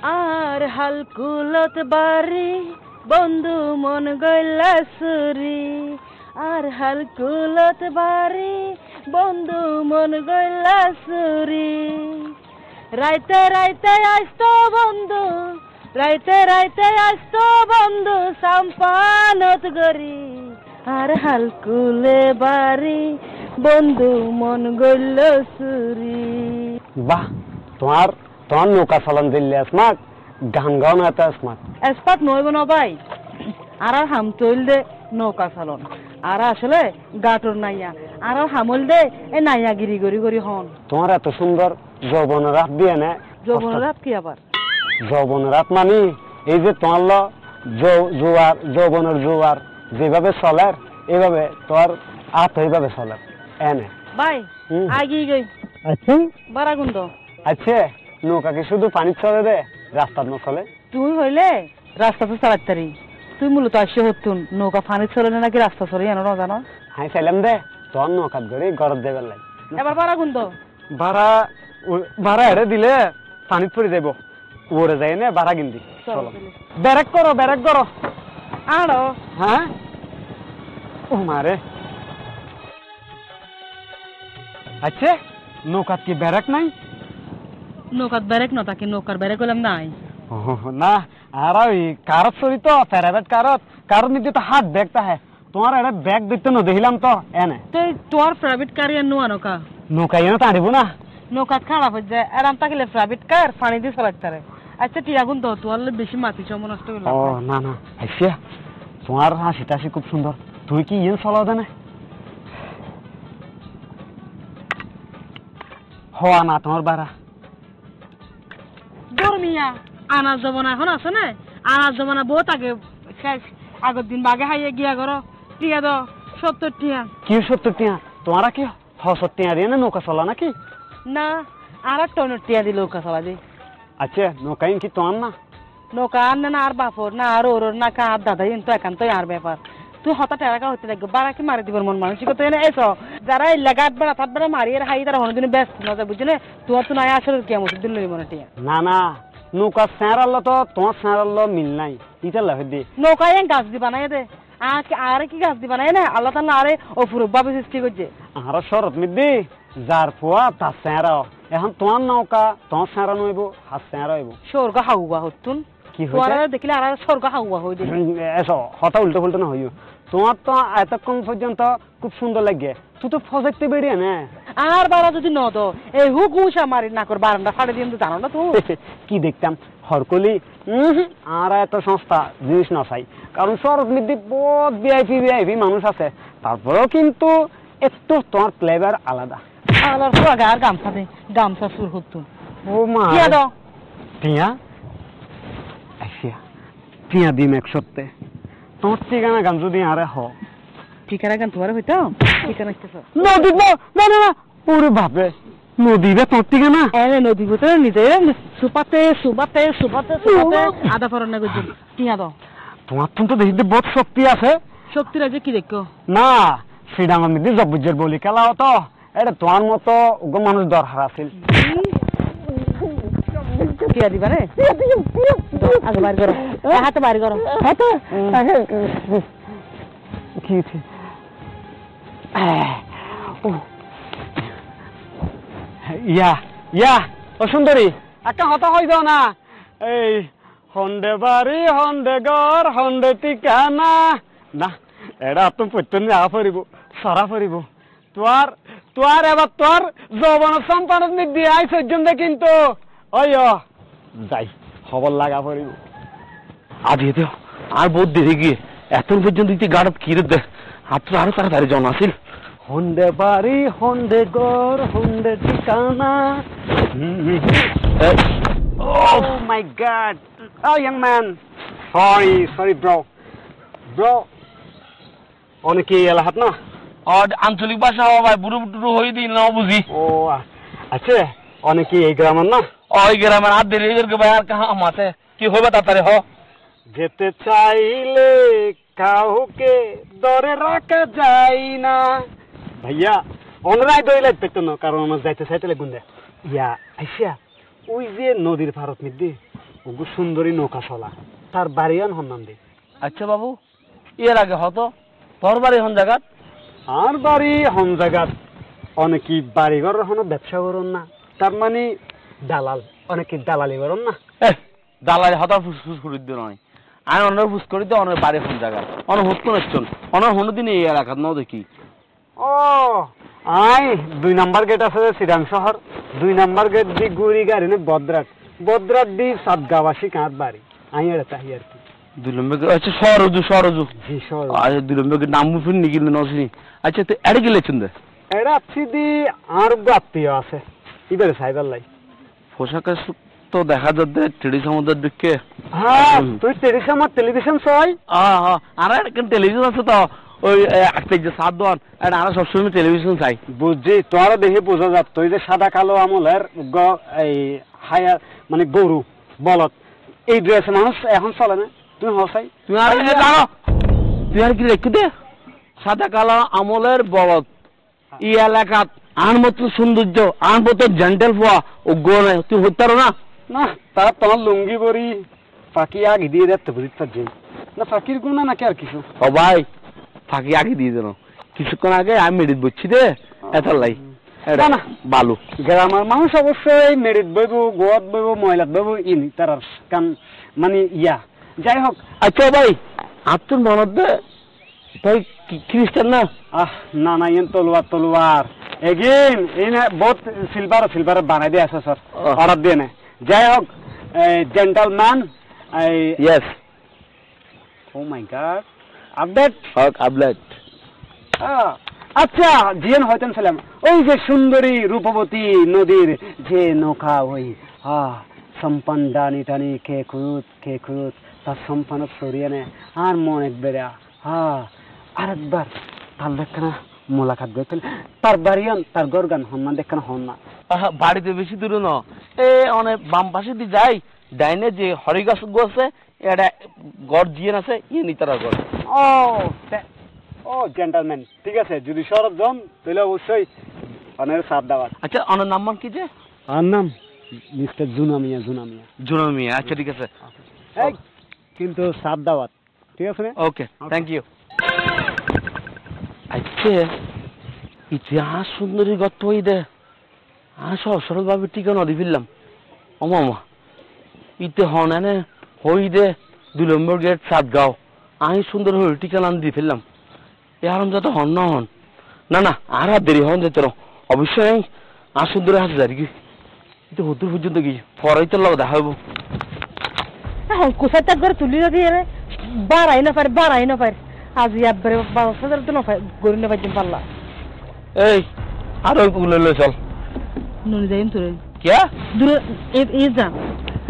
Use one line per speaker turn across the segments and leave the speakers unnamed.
আর হালকুলত বাড়ি বন্ধু মন গইলা সুরি, আর হালকুলত বাড়ি বন্ধু মন গইলা সুরি। রাইতে রাইতে আসতো বন্ধু, রাইতে রাইতে আসতো বন্ধু সাম্পানত গরি, আর হালকুলে বাড়ি বন্ধু মন গইল সুরি।
বাহ, তোমার তোমার নৌকা চালান দিল্লি আসমাক, গান গাও না এত আসমাক।
এসপাত নইব না ভাই, আর হাম তৈল দে নৌকা চালন, আর আসলে গাটর নাইয়া, আর হামল দে এ নাইয়া গিরি গরি গরি হন।
তোমার এত সুন্দর যৌবনের রাত দিয়ে না।
যৌবনের রাত কি আবার?
যৌবনের রাত মানে এই যে তোমার জোয়ার, যৌবনের জোয়ার যেভাবে চলে এইভাবে তোমার হাত এইভাবে চলে এনে
ভাই। আগিয়ে গই
আচ্ছা
বারাগুন্দ।
আচ্ছা, নৌকা কি শুধু পানি চলে দে, রাস্তার না চলে?
তুই হইলে রাস্তা তো চালাতারি, তুই মূলত আসে হতুন নৌকা পানি চলে না নাকি রাস্তা চলে জানো না জানো?
হ্যাঁ চাইলাম দে তোর নৌকাত করে গরত দেবার লাগে।
এবার বারাগুন্দ
ভাড়া ভাড়া এড়ে দিলে পানিত পড়ে যাইব, উড়ে যায় না ভাড়া কিনতি। চলো ব্যারেক করো, ব্যারেক করো।
আড়ো
হ্যাঁ ও মারে। আচ্ছা, নৌকাত কি ব্যারেক নাই?
নৌকাত ব্যারেক না থাকে, নৌকার ব্যারেক হলাম নাই।
না, আর ওই কারত চলি তো প্রাইভেট কারত নিতে তো হাত ব্যাগ তা হ্যাঁ, তোমার একটা ব্যাগ দেখতে না দেখিলাম তো এনে।
তুই তোর প্রাইভেট কার নোয়া নৌকা
নৌকা এনে তাড়িব না,
নৌকাত খারাপ হয়ে যায়, আরাম থাকলে প্রাইভেট কার পানি দিয়ে চালাতে। আচ্ছা টিয়াগুন তো তোর বেশি মাটি চম নষ্ট হইল।
ও না না, আচ্ছা তোমার হাসি টাসি খুব সুন্দর, তুই কি ইয়ে চলাও জানে? হওয়া না তোমার বাড়া
ধর্মিয়া আনাজ জমানা এখন আছে না, আনাজ জমানা বহুত আগে শেষ, আগের দিন বাগে হাইয়ে গিয়া করো টিয়া দো 70 টিয়া।
কি 70 টিয়া? তোমারা কি 70 টিয়া দিয়ে না নৌকা চলা নাকি?
না, আর টনের টিয়া দিল নৌকা চলা দি।
আচ্ছা, নৌকাই কি তোমার না?
নৌকা আর না আর বাপর না আর ওর না কা আর দাদা তো একান্ত আর ব্যাপার। তুই হঠাৎ এলাকা হতে থাকবে বারা কি মারি দিবার মন মানসিকতা এনে এসো, যারা এলাকা বেড়া থাক বেড়া মারিয়ে হাই তারা অনেকদিন ব্যস্ত না যায় বুঝলে, তোমার তো নাই আসলে কি আমার দিন লই মনে টিয়া।
না না, নৌকা স্যারাল তো তোমার স্যারাল মিল নাই, ইটা লাভ দি
নৌকায় গাছ দি বানাই দে। আর কি গাছ দি বানাই না আল্লাহ তাআলা আরে অপূর্ব ভাবে সৃষ্টি করছে।
আর শরৎ মিদ্দি যার ফুয়া তার স্যারা, এখন তোমার নৌকা তোমার স্যারা নইব, হাত স্যারা হইব।
স্বর্গ হাউয়া হতুন
কি হইছে
দেখলে আর স্বর্গ হাউয়া হই দে।
এসো হতা উল্টো ফুলটো না হইও, তোমার তো এতক্ষণ পর্যন্ত খুব সুন্দর লাগে, তুই তো ফজেক্তে বেরিয়ে না।
আর বারা যদি ন দো এই হুকুশা মারি না কর বারান্দা ফাড়ে দিয়ে জানো না তুই
কি দেখতাম হরকলি। আর এত সংস্থা জিনিস না চাই, কারণ শরৎ মিদ্দি বহুত ভিআইপি মানুষ আছে, তারপরেও কিন্তু একটু তোমার ফ্লেভার আলাদা।
আলার ফুয়াগা আর গামছা দে, গামছা সুর হতুন।
ও মা
টিয়া দাও।
টিয়া আইসিয়া টিয়া দিম এক সপ্তাহে, তোমার ঠিকানা গান যদি আরে হ
ঠিকানা গান তোমার হইতো ঠিকানা কি
নদী না না না, ওরে বাপরে নদী রে তোর ঠিকানা
এনে নদী ভিতরে নিজে সুপাতে সুপাতে সুপাতে সুপাতে আদা ফরন না গজল। টিয়া দাও।
তোমার তো দেখিতে বহুত শক্তি আছে।
শক্তি রাজে কি দেখো
না, শ্রীডাঙ্গর মধ্যে জব্বুজের বলি খেলা হতো, এটা তোমার মতো ওগো মানুষ দরকার আছিল।
টিয়া দিবা রে আগে বাইর করো, হাতে বাইর করো
হাতে কি ইয়া ইয়া ও সুন্দরী একটা হতা হয়ে যাও না, এই হন্ডে বাড়ি হন্ডে ঘর হন্ডে ঠিকানা না, এটা তুমি প্রত্যেক আ ফুরিব সরা ফুরিব তোর এবার তোর যৌবন সম্পাদন দিয়ে আই সজ্জন দে কিন্তু ওই যাই খবর লাগা ফুরিব
আজ এতে আর বহুত দেরি গিয়ে এখন পর্যন্ত গাড়ত কিরে দে হাত আরো তাড়াতাড়ি জন আসিল।
হন্ডে বাড়ি হন্ডে ঘর হন্ডে ঠিকানা। Oh my God! Oh young man, sorry bro. অনেকে এলাহাত না
আঞ্চলিক ভাষা হওয়া ভাই বুড়ো বুড়ো হয়ে দিই না বুঝি।
ও আচ্ছা, অনেকে এই গ্রামের না?
ওই গ্রামের হাত দেরি করবে ভাই, আর কাহা আমাতে কি হবে তাড়াতাড়ি হ।
যেতে চাইলে কাউকে ধরে রাখা যায় না ভাইয়া, অনরাই দই লাগবে তো না, কারণ আমার যাইতে চাইতে লাগুন দে ইয়া আইসা ওই যে নদীর ভারত মধ্যে ওগু সুন্দরী নৌকা চলা তার বাড়িয়ান হন্নান দি।
আচ্ছা বাবু, এর আগে হতো তোর বাড়ি হন জায়গাত?
আর বাড়ি হন জায়গাত অনেকে বাড়িঘর হনো ব্যবসা করুন না, তার মানে দালাল, অনেকে দালালি করুন না।
দালালি হতা ফুসফুস করি দিও নয়, আমি অনেক ফুস করি দিও অনেক বাড়ি হন জায়গা অনেক হুত কোন অনেক হনুদিন এই এলাকাত ন দেখি।
ও আই 2 নাম্বার গেট আছে শ্রীরাম শহর, 2 নাম্বার গেট দি গুড়ি গাড়ি নে বদ্রাট দি সাতগাবাসী কাঁত বাড়ি আই এটা তাই আর কি।
2 নম্বর আচ্ছা সরজু
জি সর
আচ্ছা 2 নম্বর নাম মুফিন নিগিল নসনি। আচ্ছা তো এড়ে গেলেছেন দে
এটা আপনি দি আর আত্মীয় আছে ইবারে সাইবার লাই
পোশাকের তো দেখা যাচ্ছে টেডি সমুদ্রের দিকে।
হ্যাঁ তুই টেলিভিশন চাই?
হ্যাঁ আর একটা টেলিভিশন আছে তো ওই একটা যে সাত দোয়ান আর আমরা সবসময় টেলিভিশন চাই।
বুঝছি তোরা দেখে বোঝা যাত তুই যে সাদা কালো আমলের এই হায়ার মানে গরু বলদ এই ড্রেস মানুষ এখন চলে না, তুমি হসাই
তুই আর জানো তুই আর কি রেখে দে সাদা কালো আমলের বলদ এই এলাকাত আর মতো সৌন্দর্য আর মতো জেন্টেল হওয়া ও গো নাই তুই হতে পারো না।
না তার তোমার লুঙ্গি বড়ি ফাঁকি আগে দিয়ে দেখতে বুঝতে পারছি না ফাঁকির গুণা নাকি আর কিছু।
ও ভাই ফাঁকি আগে দিয়ে দেন কিছুক্ষণ আগে আমি মেডিট বলছি রে এটার লাই
না না
বালু
গ্রামের মানুষ অবশ্যই মেরিট বইব গোয়াত বইব ময়লাত বইব ইনি তার কান মানে ইয়া যাই হোক।
আচ্ছা ভাই আত্মর মনত দে ভাই খ্রিস্টান না?
না না ইন তলোয়ার এগেইন ইন বহুত সিলভার বানাই দিয়ে আছে স্যার অর্ডার দিয়ে না। যাই হোক জেন্টলম্যান
ইয়েস
ও মাই গড আপডেট
আপডেট
আচ্ছা জিয়ান হইতেন ছিলাম ওই যে সুন্দরী রূপবতী নদীর যে নৌকা ওই সম্পান ডানি টানি কে খুঁত তার সম্পানত সরিয়ে নে আর মন একবারে আরেকবার তার দেখখানা মোলাকাত দেখতেন তার বাড়িয়ান তার গরগান হন্না দেখখানা হন না
বাড়িতে বেশি দূরে ন এ অনেক বাম পাশে দিয়ে যাই ডাইনে যে হরি গাছ আছে এটা গড় জিয়ে আছে ইয়ে নি তারা গড়।
ও জেন্টলম্যান ঠিক আছে যদি শরৎ জন তাহলে অবশ্যই অনেক সাথ দাওয়াত।
আচ্ছা অনেক নাম্বার কি যে?
আর নাম মিস্টার জুনামিয়া।
জুনামিয়া আচ্ছা ঠিক আছে
কিন্তু সাথ দাওয়াত ঠিক আছে না?
Okay thank you. আচ্ছা ইতিহাস সুন্দরী গত ওই দে আর সরলভাবে টিকা নদী ফিরলাম ও মামা ইতে হন এনে হই দে 2 নম্বর গেট সাতগাঁও আমি সুন্দর হয়ে টিকা নাম দিয়ে ফেললাম এ আরাম যাতে হন না হন না আর দেরি হন যেত অবশ্যই আর সুন্দর হাসে যারি কি এটা হতুর পর্যন্ত কি পরাই তো লোক দেখা হবো
কোথায় তাক করে তুলি দিয়ে রে বাড়াই না পারে আজ একবারে 12,000 তো না গড়ি না পাইছেন পাল্লা
এই আর ওই পুকুরে লই চল
নুন যাইম তোরে
क्या
দূরে এই যা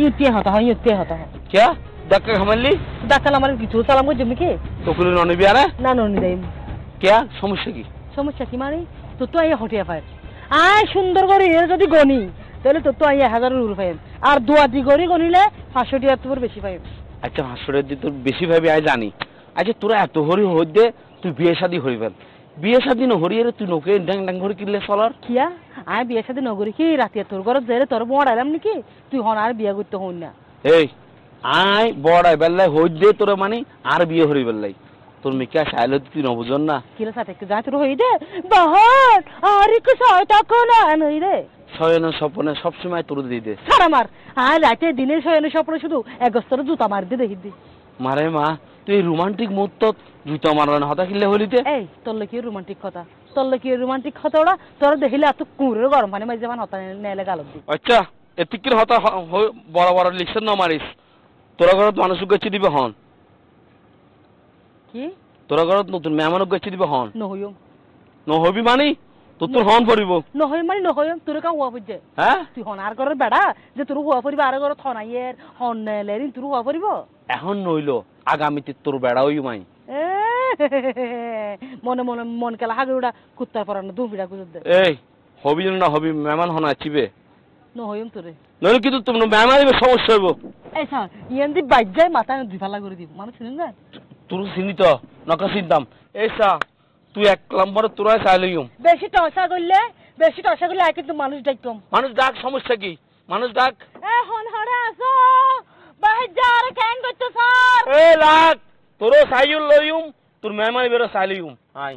ইউতে হতা হয়
क्या धक्का खामाली
ডাকাল আমার কিছু সালাম কই জমি কি
পুকুরে ননি বিয়ারে
না নুন যাইম
क्या সমস্যা কি?
সমস্যা কি মানে তো তো আই হটিয়া পায় আয় সুন্দর করে এর যদি গনি তাহলে তো আই 1000 রুল পাই আর দুয়াদি গড়ি গনিলে 500 টাকা তোর বেশি পাই।
আচ্ছা 500 টাকা তোর বেশি ভাবি আই জানি। আচ্ছা তোরা এত হরি হইদে তুই বিয়ে শাদী হইবেন বিয়ে শাদী ন হরি রে তুই নকে ডাং করে কিনলে চলার
কিয়া আয় বিয়ে শাদী নগরি কি রাতে তোর ঘর যাইলে তোর বড়াইলাম নাকি তুই হন আর বিয়ে করতে হন না।
এই আই বড়াই বেল্লাই হইদে তোরা মানে আর বিয়ে হরি বেল্লাই তোর মিকা শাইলে তুই ন বুঝন না
কিলা সাথে একটু যাই তোর হই দে বাহার আর কি ছয়টা কোনা নই রে
শয়ন স্বপ্নে সবসময় তোর দিয়ে দে
ছাড় আমার আর রাতে দিনের শয়ন স্বপ্ন শুধু এক গস্তরে জুতা মার দে দেখি দি
মারে মা তুই রোমান্টিক মুহূর্ত জুতা মারবান হতা কিনলে হলিতে
এই তোর কি রোমান্টিক কথা ওরা তোর দেখিলে এত কুঁড়ের গরম পানি মাঝে মান হতা নেলে গালত দি।
আচ্ছা এতিকির হতা বড় লিখছেন না মারিস তোরা ঘরত মানুষ গেছে দিবে হন
কি
তোরা ঘরত নতুন মেহমান গেছে দিবে হন
নহইম
নহবি মানি তোর হন পড়িব
নহই মানে নহইম তোর কা হুয়া পড়ছে
হ্যাঁ
তুই হন আর ঘরের বেড়া যে তোর হুয়া পড়িব আর ঘর থনাইয়ের হন নেলেরিন তোর হুয়া পড়িব
এখন নইলো আগামীতে তোর বেড়া হই মাই
মন কেলা হাগুড়া কুত্তার পরানো দু বিড়া গুজর দে
এই হবি না হবি মেহমান হন আছিবে
নহইম তোরে
নইলে কিন্তু তোমরা মেহমান দিবে সমস্যা হইব।
এই স্যার ইয়ান দি বাইজাই মাথা দুই ফালা করে দিব মানুষ চিনেন না
তোর চিনি তো নকা চিন্তাম এই সা তুই 1 নম্বরে তোরা চাইলইম
বেশি টসা করলে আই কিন্তু মানুষ ডাকতাম
মানুষ ডাক সমস্যা কি মানুষ ডাক
এ হন হরা আসো
এ লাগ তোরও সাইজুল লইম তোর মেহমান বেরো সাইলিউম আই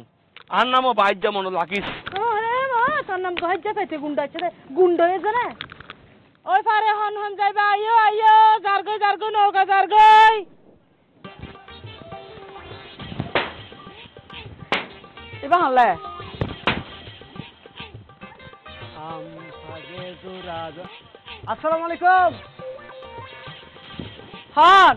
আর নামও বাইর যেমন লাকিস
আরে মা তোর নাম তো হজ্জা পেতে গুন্ডা আছে গুন্ডা হয়েছে না ওই পারে হন হন যাইবা আইও আইও জারগই নৌকা জারগই এবার হলে
আসসালামু আলাইকুম।
হন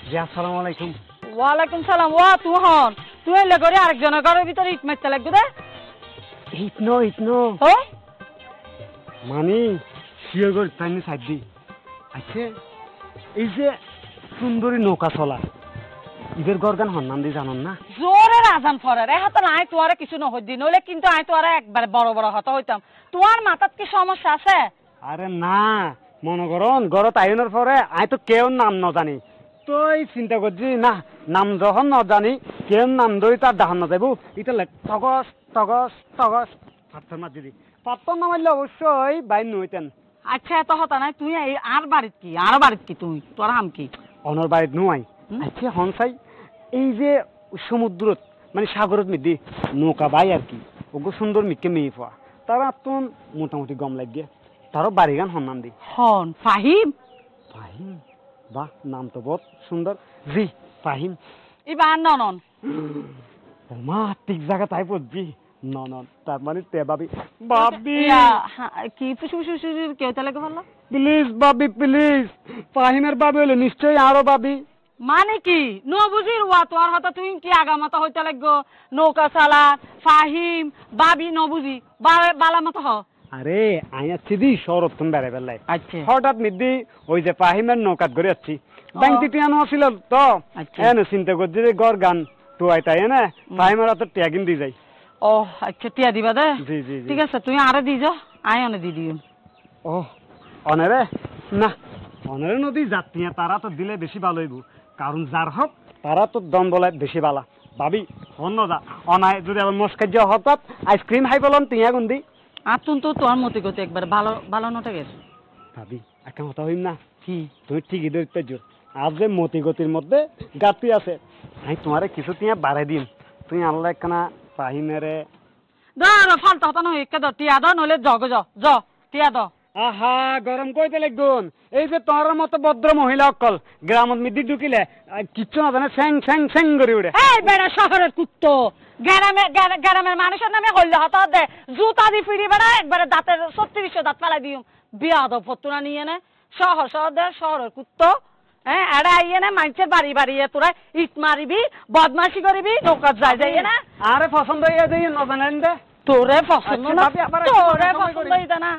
জি আসসালামু আলাইকুম।
ওয়ালাইকুম সালাম ওয়া তুই হন তুই এলে করে আরেকজনের ঘরের ভিতরে ইট মারতে লাগবে দে
ইতনো
ও
মানে শিওর করে তাই সাইড দি আচ্ছা এই যে সুন্দরী নৌকা চলা ঈদের গরগান হন্নান দি জানন না
জোরে রাজান ফরারে হাত নাই তোয়ারে কিছু নহই দি নইলে কিন্তু আই তোয়ারে একবারে বড় বড় হতা হইতাম তোমার মাথাত কি সমস্যা আছে
আরে না মনে করন ঘরত আইনের পরে আই তো কেউ নাম ন জানি তুই চিন্তা করছি না নাম যখন ন জানি কেউ নাম ধরি তার ডাহান না যাইব এটা তগস তগস তগস পাথর মার দিদি পাথর না মারলে অবশ্যই বাইর নইতেন
আচ্ছা এত হতা নাই তুই এই আর বাড়িত কি তুই তোর হাম কি
অনর বাড়িত নুয়াই আচ্ছা হনসাই এই যে সমুদ্রত মানে সাগরত মিদি নৌকা বাই আর কি ওগো সুন্দর মিকে মেয়ে পাওয়া তারা তো মোটামুটি গম লাগে তারও বাড়ি গান হন্নান দি
হন ফাহিম
ফাহিম বাহ নাম তো বহুত সুন্দর জি ফাহিম
এবার ননন
মা ঠিক জায়গা তাই পড়ছি ননন তার মানে তে বাবি বাবি
কি পুষু কেউ তাহলে বললো
প্লিজ বাবি প্লিজ ফাহিমের বাবি হলে নিশ্চয়ই আরো বাবি
মানে কি ন বুঝির ওয়া তোর হতা তুই কি আগামাতা হইতে লাগবো নৌকা চালা ফাহিম বাবি ন বুঝি বালা মতো হ
আরে আই আছি দি শরৎ তুমি বেড়ে বেলায়
আচ্ছা
হঠাৎ মিদি ওই যে ফাহিমের নৌকাত ঘুরে যাচ্ছি ব্যাংক টিয়ানো ছিল তো
আচ্ছা।
এনে চিন্তা করছি যে গড় গান তো তাই না ফাহিমের হাতে ট্যাগিন দি যাই
ও আচ্ছা টিয়া দিবা দে
জি জি জি
ঠিক আছে তুই আরে দি যা আই অনে দি দিও
ও অনেরে না অনেরে নদী যাত্রী তারা তো দিলে বেশি ভালো হইব কারণ যার হোক তারা তো দম বলে বেশি ভালা ভাবি অন্য যা অনায় যদি আবার মস্কার যাওয়া হঠাৎ আইসক্রিম খাই বললাম টিয়া গুন্দি
আর তুই তো তোর মতে গতি একবার ভালো ভালো নটা গেছে
ভাবি একটা কথা হইম না
কি
তুমি ঠিকই ধরতে জোর আর যে মতি গতির মধ্যে গাতি আছে আমি তোমারে কিছু টিয়া বাড়াই দিন তুই আল্লাহ একখানা ফাহিমেরে
ধর ফালতা হতা নয় একে ধর টিয়া দাও নইলে জগ জ টিয়া দাও
আহা গরম কইতে লাগুন এই যে তোর মতো ভদ্র মহিলা অকল গ্রামত মিদি ঢুকিলে কিচ্ছু না জানে স্যাং স্যাং স্যাং করে উঠে
এই বেড়া শহরের কুত্তো গ্রামের মানুষের নামে হইলে হতা দে জুতা দি ফিরি বেড়া একবারে দাঁতের 36 দাঁত ফেলাই দিও বিয়া দাও ফতুনা নিয়ে নে শহর দে শহরের কুত্তো হ্যাঁ এরা আইয়ে না মানুষের বাড়ি তোরা ইট মারিবি বদমাশি করিবি নৌকা যাই না
আরে পছন্দ হইয়া যাই না জানেন দে
তোরে পছন্দ
আচ্ছা,
না
ভাবি, আবার
তোরে
একটু সময়
পছন্দ
করি।
হইতা না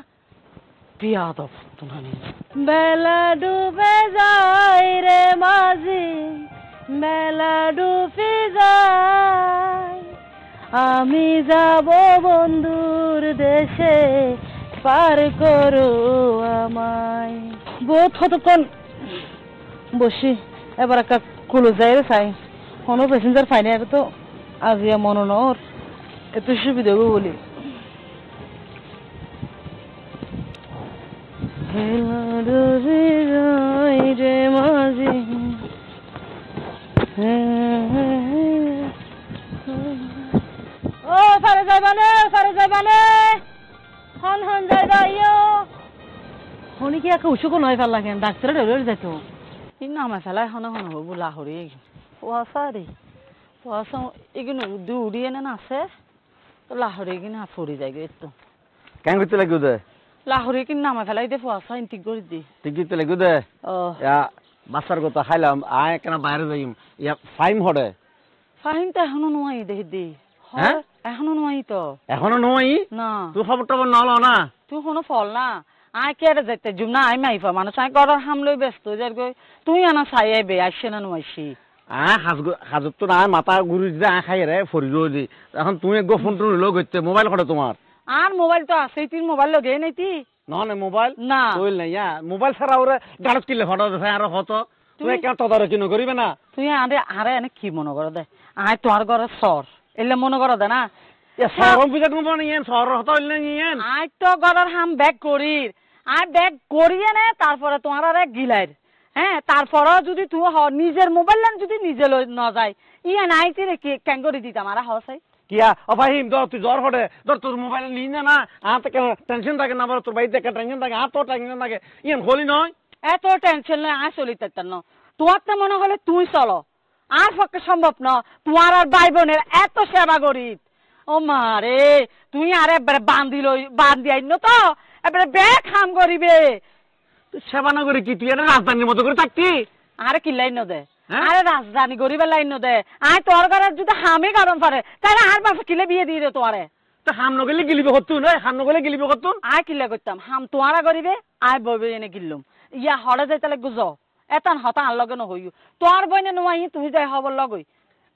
বিয়া দাও ফতুনা নিয়ে বেলা ডুবে যায় রে মাঝি বেলা ডুবে যায় আমি যাব বন্ধুর দেশে পার করো আমায় বহুত কতক্ষণ বসি এবার একটা কুলো যাই রে চাই কোনো প্যাসেঞ্জার পাইনি আর তো আজিয়া মনোনর এত সুবিধা বলি রে মাঝি ও ফারে যাইবানে হন যাইবা ইয়ো হনি কি একে উসুকো নয় ফেললা কেন ডাক্তারে ডেলিভারি যাইত এই নামা ফেলা হন হবু লাহরি পয়সা রে পয়সা এগুলো দৌড়ি এনে না আছে তো লাহরি কিনা ফুরি যাই গে তো
কেন করতে লাগবে দে
লাহরি কিনা নামা ফেলাই দে পয়সা ইন্টিক করে দি
ঠিক করতে লাগবে দে
ও
বাচ্চার কথা খাইলাম আয় কেন বাইরে যাইম ইয়া ফাইম হড়ে
ফাহিম তো এখনো নোয়াই দেখি দি
হ্যাঁ?
এখনো নোয়াই তো
এখনো নই
না
তুই খবর টবর নল না
তুই কোনো ফল না আয় কেড়ে যাইতে জুম না আই মাইফা মানুষ আয় গড়ার হামলই ব্যস্ত যার গই তুই আনা চাই আইবে আসছে না নোয়াইছি
হাজত তো না মাথা ঘুরি দিতে আয় খাই রে ফরি দি এখন তুমি গো ফোন টোন লোক হচ্ছে মোবাইল করে তোমার
আর মোবাইল তো আছে তুই মোবাইল লগে নাই তুই
নহলে মোবাইল
না
কইল নাই মোবাইল ছাড়া ওরে গাড়ত কিলে ফটো দেখায় আর হতো তুমি কেন তদারকি নকরিবে না
তুই আরে এনে কি মনে করো দে আয় তোমার ঘরে সর এলে মনে করো দে না
সরম পূজা তুমি নিয়েন সর হতো হইলে নিয়েন
আয় তো ঘরের হাম ব্যাগ করির আয় ব্যাগ করিয়ে নে তারপরে তোমার আর এক গিলাইর হ্যাঁ তারপরও যদি তুই নিজের মোবাইল যদি নিজে লই ন যায় ইয়া নাই তিরে কেন করে দিতাম আর হসাই
কিয়া অবাহিম তুই জ্বর হটে তোর মোবাইল নি না আর টেনশন থাকে না তোর বাড়িতে একটা টেনশন থাকে আর তোর টেনশন থাকে ইয়ান হলি নয়
এত টেনশন নয় আর চলি তার ন তোমার তো মনে হলে তুই চলো আর পক্ষে সম্ভব না তোমার আর ভাই বোনের এত সেবা করি ও মা রে তুই আর একবারে বান্ধি আইন তো এবারে ব্যাগ খাম করিবে
তুই সেবা না করে কি তুই এটা রাজধানীর মতো করে থাকতি
আরে কি লাইন দে আরে রাজধানী গরিবের লাইন দে আয় তোর ঘরে যদি হামে কারণ পারে তাহলে আর বাসা কিলে বিয়ে দিয়ে দে তোয়ারে
তো হাম নগলে গিলিবে করতু নয় হাম নগলে গিলিবে করতু
আয় কিলে করতাম হাম তোয়ারা করিবে আয় বইবে এনে গিললুম ইয়া হরে যাই তাহলে গুজ এতান হতা আর লগে নহইও তোর বইনে নোয়াই তুই যাই হবর লগই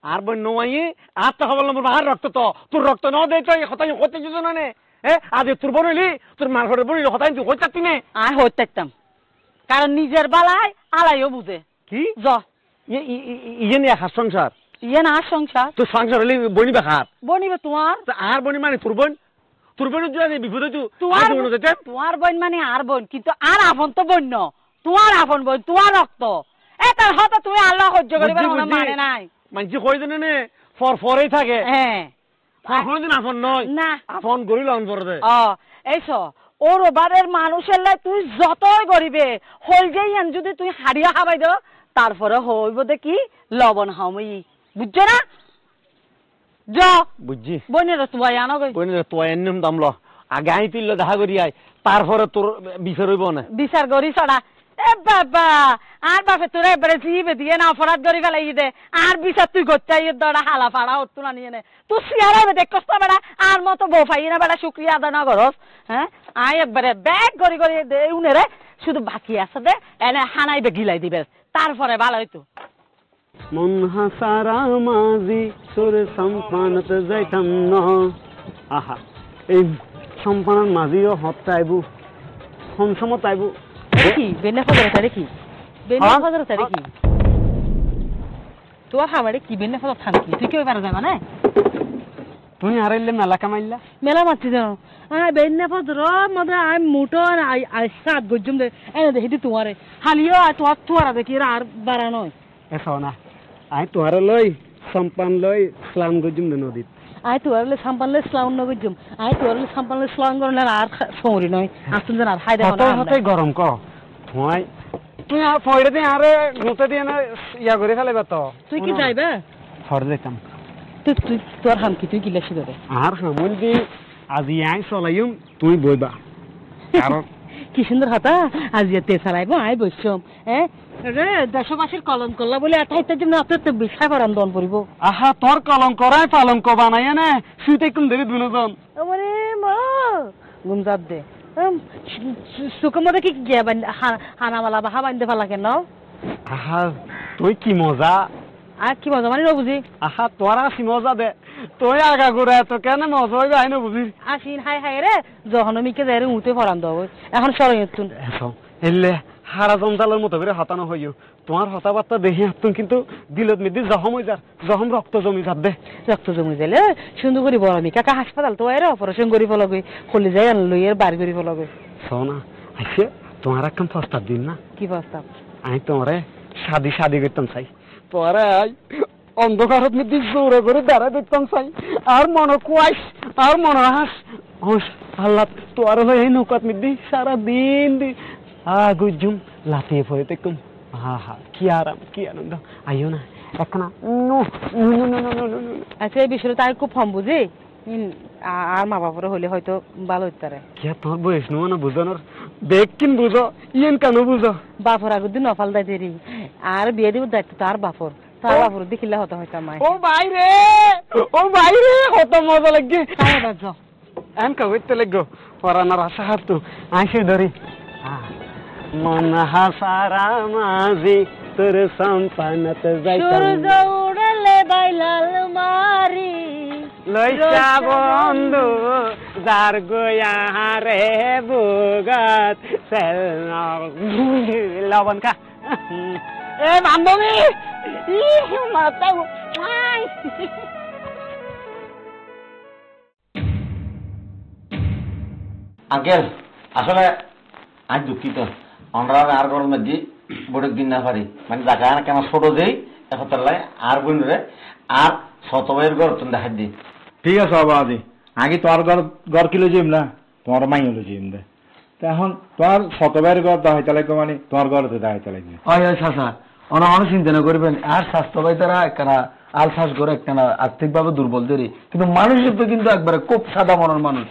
আর বই নোয়াই আর তো হবল নম্বর আর রক্ত তো তোর রক্ত ন দে তো হতাই হতে যেত না নে আজ তোর বড়লি তোর মার ঘরে বড়লি হতাই তুই হই চাচ্ছি নে
আয় হই থাকতাম কারণ নিজের বালাই আলাইও বুঝে
কি
জ
ইয়ে নিয়ে হাস সংসার
ইয়ে না সংসার
তোর সংসার হলে বনি বেকার
বনিবে তোমার
আর বনি মানে তোর বোন যদি বিপদ হইতো
তোমার বোন মানে আর বোন কিন্তু আর আপন তো বোন ন তোমার আপন বোন তোমার রক্ত এটার হতে তুমি আল্লাহ সহ্য করিবে মানে নাই
মানছি কই জানে নে ফরেই থাকে
হ্যাঁ
কোনদিন আপন নয়
না
আপন গরিল অন পড়ে
এইস ওর ওবারের মানুষের লাই তুই যতই গরিবে হল যেই যদি তুই হারিয়া খাবাই দাও তারপরে হইব দেখি লবণ হামই বুঝছো না য
বুঝছি
বোনের তুই আনো গই
বোনের তুই এনম দামলো আগে আই তিল দেখা করি আই তারপরে তোর বিচার হইব না
বিচার করি ছড়া এ বাবা আর বাপে তোরা এবারে জিবে দিয়ে না অপরাধ করি ফেলাই দে আর বিচার তুই করতে দড়া হালা ফাড়া হতো না নিয়ে নে তুই সিয়ারাবে দেখ কষ্ট বেড়া আর মতো বউ পাই না বেড়া শুক্রিয়া আদা না করস হ্যাঁ আই একবারে ব্যাগ করি করি দে উনেরে শুধু বাকি আছে দে এনে হানাইবে গিলাই দিবে তারপরে ভালো হইতো
মন হাসারা মাঝি তোর সম্পানত যাইতাম না আহা এই সম্পানন মাঝিও হত্যা আইবু সমসমত আইবু
কি বেনে ফজর তারে কি বেনে ফজর তারে কি তো হামারে কি বেনে ফজর থাম কি তুই কি পারা যাবা না
তুমি হারাইলে মেলা কামাইলা
মেলা মারছি জানো বেনে ফজর মধ্যে আই মুটো আই সাত গজুম দে এনে দেখি তোমারে হালিও তোমার তোরা দেখি আর বাড়া নয়
এসো না আই তোহার লই সম্পান লই স্লাম গজুম দে নদীত
আই তোরলে সাম্পানলে স্লাউন নগজুম আই তোরলে সাম্পানলে স্লাউন করলে আর সরি নয় আসুন জান আর হাই দেখো না
হতে গরম ক তুই আর ফয়রে দে আরে গুতে দিয়ে না ইয়া করে ফেলাইবা তো
তুই কি যাইবা
ফর যেতাম
তুই তোর হাম কি তুই কি লেখি দেবে
আর হামুন দি আজি আই চলাইম তুই বইবা কারণ
কি সুন্দর হাতা আজ তে ছাড়াইব আই বসছম হ্যাঁ রে দেশবাসীর কলঙ্ক করলা বলে এটাইতে জন্য অত বিষয় করান দন পড়িব
আহা তোর কলঙ্ক রায় পালঙ্ক বানাই না শুতে কোন ধরে দুজন
আমারে মা গুমজাত দে সুকমতে কি গিয়া হানামালা বাহা বান্ধে ফেলা কেন
আহা তুই কি মজা
আর কি মজা মানে বুঝি
আহা তোর আসি মজা দে তুই আগা ঘুরে তো কেন মজা হইবে আইন বুঝি
আসিন হাই হাই রে যখন মিকে যাই রে উঠে ফরান দেব এখন সরই তুন
এলে হারা জমজালের মতো করে হতানো হইও তোমার হতাবার্তা দেখি হাতুন কিন্তু দিলত মেদি জখম হয়ে যার জখম রক্ত জমি যার দে
রক্ত জমি যাইলে সুন্দর করে বড় মি কাকা হাসপাতাল তো এর অপারেশন করি ফলগে খুলে যাই লই এর বাড়ি করি ফলগে
সোনা আইছে তোমার একদম প্রস্তাব দিন না
কি প্রস্তাব
আমি তোমারে শাদি করতাম চাই তোরে অন্ধকারত মেদি জোরে করে দাঁড়া দেখতাম চাই আর মনে কুয়াইস আর মনে হাস আল্লাহ তোর হলো এই নৌকাত মেদি সারা দিন গুজুম লাফিয়ে পড়ে দেখুন হা কি আরাম কি আনন্দ আইও না এখন
আচ্ছা এই বিষয়টা তাই খুব কম বুঝি আর মা বাবার হলে হয়তো ভালো হইতে পারে
কি তোর বয়স নো না বুঝানোর দেখ কিন বুঝো ইয়েন কেন বুঝো
বাপর আগের দিন নফাল দেয় দেরি আর বিয়ে দিব দেখতো তার বাপর তার বাপর দেখিলে হতো হয়তো মাই
ও ভাই রে কত মজা লাগে
তাই বাজো
এম কইতে লাগো পরানার আশা হাতু আইসে ধরি মন হাসারা মাঝি তোর সম্পানত যাইতাম
সূর্য উড়লে বাইলাল মারি
লইসা বন্ধু যার গোয়া রে বুগাত লবণ খা
এ বান্ধবী মাতা
আঙ্কেল আসলে আজ দুঃখিত আমরা আর গরম মধ্যে
বড় দিন না পারি মানে জায়গা কেন ছোট দেই এখন তার আর বোনরে আর ছোট ভাইয়ের ঘর তুমি দেখা দিই।
ঠিক আছে বাবা আজি আগে তোর ঘর কিলো যাইম না তোমার মাই হলো যাইম দে এখন তোমার ছোট ভাইয়ের ঘর দাহাইতে লাগবে মানে তোমার ঘরতে দাহাইতে লাগবে।
হয় চাচা অনেক চিন্তা না করবেন আর স্বাস্থ্য ভাই তারা একখানা আলসাস করে একখানা আর্থিকভাবে দুর্বল দেরি কিন্তু মানুষের তো কিন্তু একবারে খুব সাদা মনের মানুষ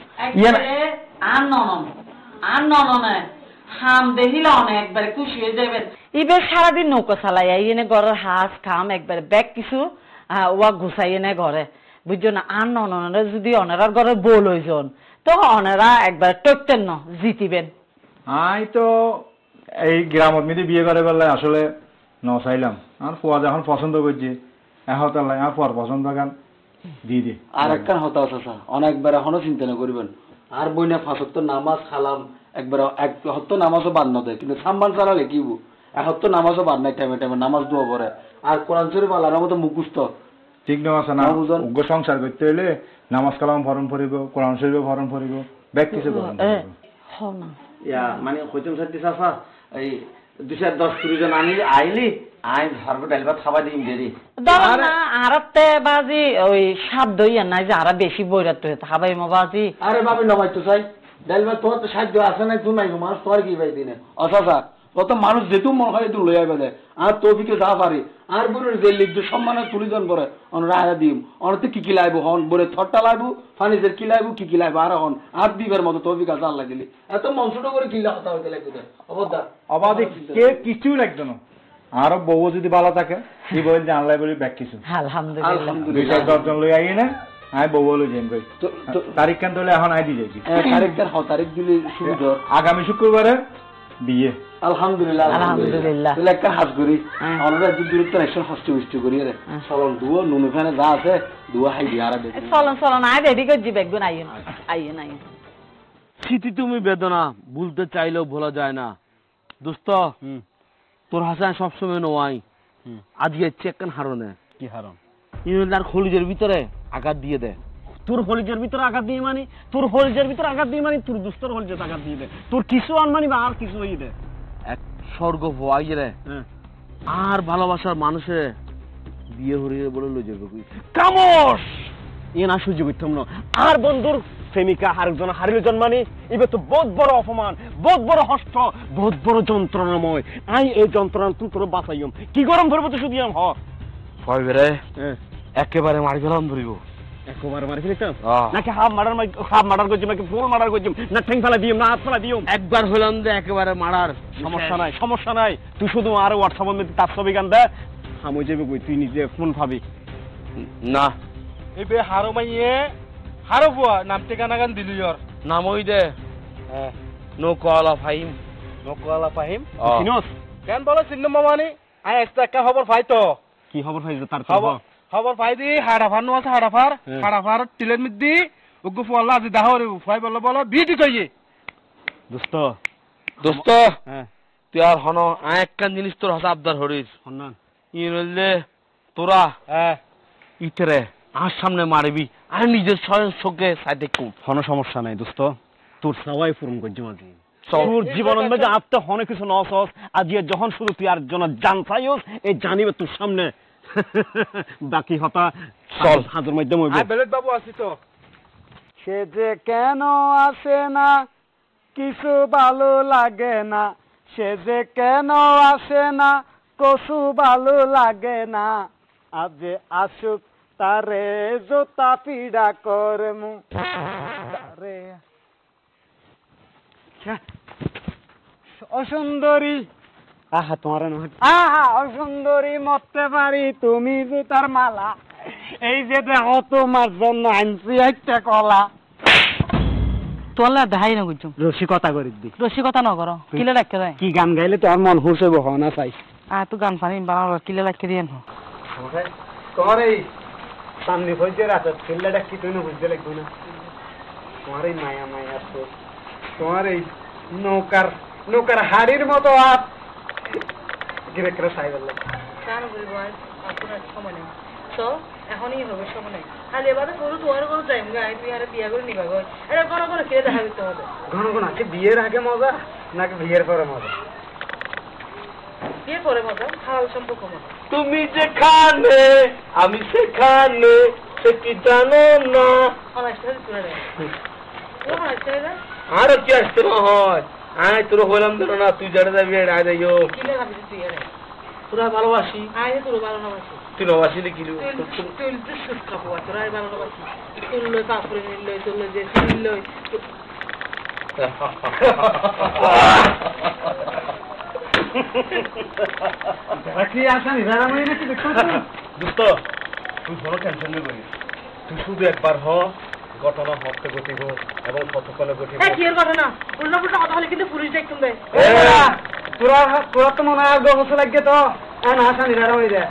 হাম দেখিলে অনেক একবারে খুশি হয়ে যাবেন। ইবে সারাদিন নৌকা চালাই এনে ঘরের হাঁস খাম একবারে ব্যাগ কিছু ওয়া ঘুষাই এনে ঘরে বুঝছো না। আর ননরা যদি অনেরার ঘরে বল হইজন তো অনেরা একবারে টকতেন না জিতিবেন।
আই তো এই গ্রামত মিদি বিয়ে করে বললে আসলে ন চাইলাম আর ফুয়া যখন পছন্দ করছি এখন তার আর ফুয়ার পছন্দ গান দিয়ে দি।
আর একখান হতাও চাচা অনেকবার এখনো চিন্তা না করবেন আর বইনা ফাঁসত্ব নামাজ খালাম একবার এক হত্য নামাজও বাদ না দেয় কিন্তু সাম্মান চালালে কি এক হত্য নামাজও বাদ নাই টাইমে টাইমে নামাজ দোয়া পড়ে আর কোরআন শরীফ আল্লাহর মতো মুখস্থ
ঠিক না আছে না উগ্র সংসার করতে হইলে নামাজ কালাম ফরম পড়িব কোরআন শরীফ ফরম পড়িব ব্যাগ কিছু
মানে হইতেম সাথে চাচা এই 2-10 জন আনি আইলি আই ধরবো ডাল ভাত খাওয়া দিন দেরি
আরতে বাজি ওই সাপ দইয়া নাই যে আরা বেশি বইরাত হয়ে খাবাই মা বাজি।
আরে বাবি নবাই তো চাই ডাল ভাত তোর তো সাহায্য আছে না তুই নাই মানুষ তোর কি ভাই দিনে অসাসা কত মানুষ যেহেতু মনে হয় তুই লই আইবে দে আর তৌফিকে যা পারি আর বড় যে লিখ সম্মানে তুলিজন করে অনরা আয়া দিম অনতে কি লাইব হন বড় থট্টা লাইব ফানিজের কি লাইব কি লাইব আর হন আর দিবের মতো তৌফিক আছে আল্লাহ দিলি এত মনসুটো করে কিলা কথা হইতে লাগবে অবদা
অবাধে কে কিছু লাগতো না আরো বউ যদি ভালো থাকে কি বল জানলাই বলি ব্যাগ কিছু
আলহামদুলিল্লাহ
2-10 জন লই আইয়ে না আই বউ বলে যাইম কই তারিখ কান তোলে এখন আই দি যাবি
তারিখটার তারিখ দিলি শুরু কর
আগামী শুক্রবারে বিয়ে।
আলহামদুলিল্লাহ আলহামদুলিল্লাহ তুই একটা হাত করি আমরা দূরত্ব একশন হস্ত করি রে চলন দুও নুনু খানে যা আছে দুয়া হাই দিয়া আর
চলন আয় রেডি করে দিবে একদিন আইয়েন
স্মৃতি তুমি বেদনা ভুলতে চাইলেও ভোলা যায় না দোস্ত তোর হাসান সবসময় নোয়াই আজকে চেকন হারনে
কি হারন
ইউনার খলিজের ভিতরে আঘাত দিয়ে দে
তোর হলিজের ভিতরে আঘাত দিয়ে মানে তোর হলিজের ভিতরে আঘাত দিয়ে মানে তোর দুস্তর হলিজের আঘাত দিয়ে দে তোর কিছু আনমানি বা আর কিছু হই দে
এক স্বর্গ ভয় রে আর ভালোবাসার মানুষের বিয়ে হরিয়ে বলে লই যাবে কই
কামস ইয়ে না সহ্য করতাম না আর বন্ধুর প্রেমিকা আরেকজন হারিল জন্মানি এবার তো বহুত বড় অপমান বহুত বড় হষ্ট বহুত বড় যন্ত্রণাময় আই এই যন্ত্রণা তুই তোর বাঁচাইম কি গরম ধরবো তো শুধু হ
ভয় বেড়ে একেবারে মারি গেলাম ধরিব
একবার মারি ফেলিতাম নাকি হাফ মার্ডার করছি নাকি ফুল মার্ডার করছি না ঠ্যাং ফেলা দিম না হাত ফেলা দিম
একবার হইলাম যে একেবারে মারার
সমস্যা নাই তুই শুধু আর হোয়াটসঅ্যাপের মধ্যে তার ছবি গান দে আমি যাবে কই তুই নিজে ফোন ভাবি
না
এই বে হারো মাইয়ে হারো বুয়া নাম ঠিকানা গান দিলি ওর
নাম ওই দে নো কল অফ হাইম
নকলা ফাহিম
চিনোস
কেন বলো চিন্ন মামানি আই একটা খবর পাই তো
কি খবর পাইছো তার
খবর পাই দি হাড়াফার নো আছে হাড়াফার টিলের মধ্যে উগু ফল্লা আজি দাহরে ফাই বলো বিটি কইয়ে
দোস্ত
তুই আর হন একখান জিনিস তোর হাতে আবদার হরিস
হন্নান
ই নইলে তোরা ইতরে আর সামনে মারবি আর নিজের স্বয়ং চোখে সাইডে কম
কোনো সমস্যা নাই দোস্ত তোর সবাই পূরণ করছি মাঝে তোর জীবনের মধ্যে আপতে অনেক কিছু নসস আজকে যখন শুধু তুই আর জন জান চাইস এই জানিবে তোর সামনে বাকি হতা
চল
হাজার মাধ্যম হইবে
বেলেট বাবু আছি তো
সে যে কেন আসে না কিছু ভালো লাগে না সে যে কেন আসে না কসু ভালো লাগে না আজ যে আসুক তারে জোতা পিড়া করমু তারে অসুন্দরী আহা তোমার অসুন্দরী মরতে পারি তুমি যে তার মালা এই যে দেখো তোমার জন্য আনছি একটা কলা
তোলা দেখাই না বুঝছো
রসিকতা করে দি
রসিকতা ন করো কিলে রাখতে দেয়
কি গান গাইলে তোর মন হুশ হইব না চাই
তুই গান ফানি বাবা কিলে রাখতে দিয়ে
তোমার এই সামনে হইতে রাত ছেলেটা কি তুই বুঝতে লাগবে না তোমার এই মায়া তো তোমার এই নৌকার হাড়ির মতো হাত গিরে করে সাইকেল
কেন বলবো আপনার সময় নেই তো এখনই হবে সময় নেই খালি এবারে করু তোমার কোনো টাইম গাই তুই আর বিয়ে করে নিবা গো এটা কোনো কোনো কে দেখা দিতে হবে
ঘন ঘন আছে বিয়ের আগে মজা নাকি বিয়ের পরে মজা
বিয়ে পরে মজা, হালাল সম্পর্ক মজা।
তুমি যেখানে আমি সেখানে, সে কি জানো না? আর কি আসতে না হয়, আয় তোর হইলাম তো না, তুই যারা যাবি আয় যাইও। তোরা ভালোবাসি,
আয় তোর ভালোবাসি,
তুই নবাসি কি
তোরাই ভালোবাসি, তোর লই কাপড় নিল, তোর লই যে নিল।
কি আসানি রারামাই নাকি দেখছো?
দোস্ত তুই কোনো টেনশন নেই করিস, তুই শুধু একবার হ, ঘটনা হতে ঘটিব এবং কতক্ষণে ঘটিব।
কি এর ঘটনা? উল্টা পুল্টা কথা হলে কিন্তু পুলিশ দেখতুম দেয়।
তোরা তোরা তো মনে হয় 2 বছর লাগবে তো, না আসানি রারামাই দে।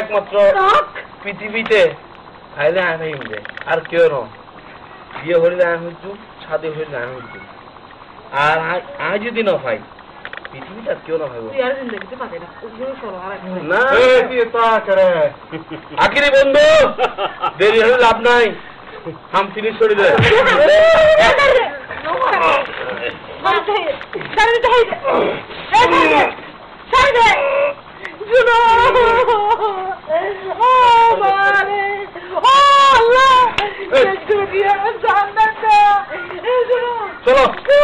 একমাত্র পৃথিবীতে আইলে আমি দে, আর কেউ ন। বিয়ে হইলে আমি হইছু, শাদি হইলে আমি হইছু। আর আমি যদি না পাই, পৃথিবীতে আর কেউ না ভাইব না। আখিরি বন্ধু, দেরি হলে লাভ নাই, হাম ফিনিশ করে দে। চলো
চলো